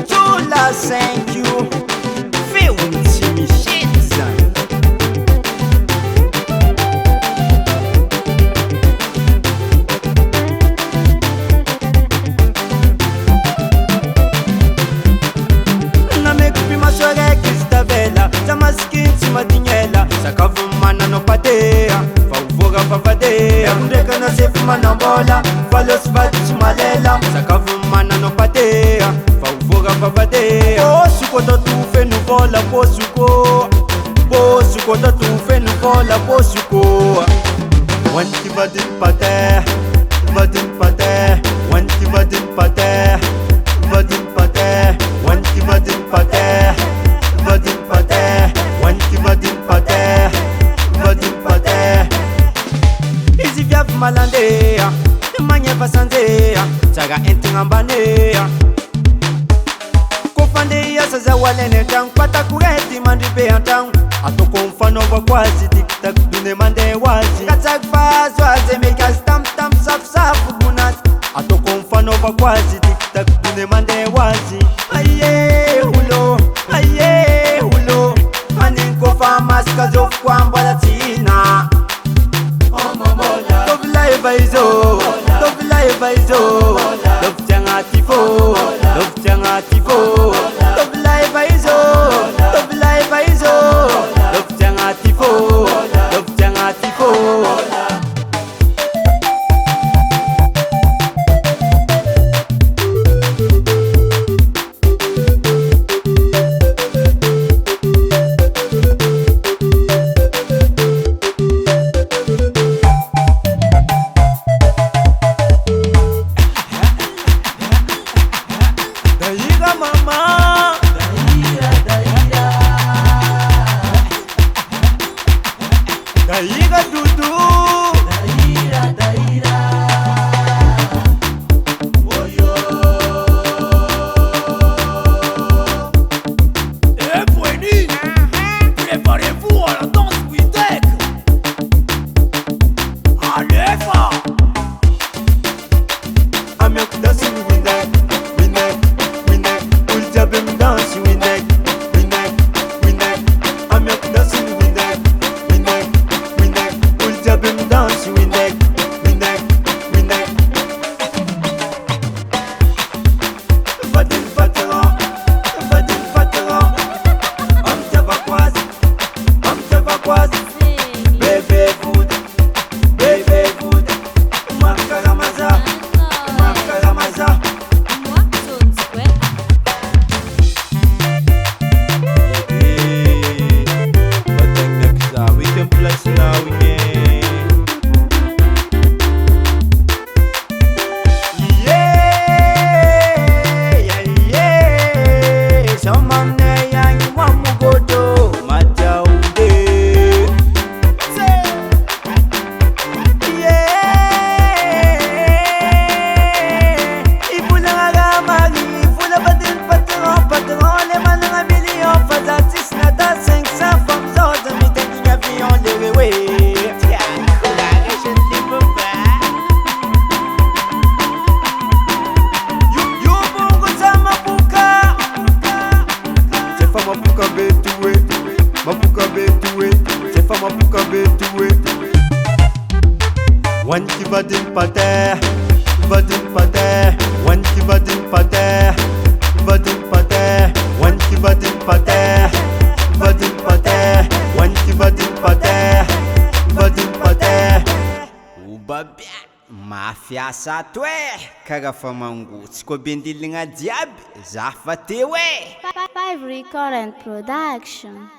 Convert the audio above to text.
Chula, thank you. Feel me shit. Na me kupi maswere kista vela, sama skin sima tinyela, sakavumana no padea, fauvoga favadea, mdeka na sefuma na bola, falos vati sumalela, sakavumana no padea, fauvoga favadea. Posuko da tufe no vola, posuko da tufe no vola, posuko. Wanti vadin pate, vadin pate, wanti vadin pate, vadin pate, wanti vadin pate, vadin pate, wanti vadin pate, vadin pate. Easy via malandea, manya fasanzea, saga entingambania. Kofandea saza walene tang pata kureti mandribe antang. Atoko mfano wa kwazi tiktak dune mande wazi. Katak fazwaze meka stamp stamp saf saf bunat. Atoko mfano wa kwazi tiktak dune mande wazi. Aye hulo, maninko famas kazof kwamba latina. Tofla evaizo, Dof janga tifo, Tofla evaizo, Dof janga tifo. Daira mama, Daira dudu, Eh, Bueni, préparez-vous à la danse Windek. Allez, fort. amek dance winek, ulja bim dance winek, amek dance winek, ulja bim dance winek. Vadin fatera, am tava quasi, bebe food, makaramaza. We can flex now, yeah. Samamne yangi wamugodo majaude. Yeah. Ibulaga magi, ibula badin patron, le malanga million fazatis nata 500 femmes autres, mi taking avion le rewe. You bongo sama puka, sefa mapuka betuwe, sefa mapuka betuwe. Wanti vadin pate, wanti vadin pate, wanti vadin pate, wanti vadin pate. Ubabia, mafiasa twe, karafa mangotsy ko bendiligna jiaby, zafa teo e. 5 Recording Production.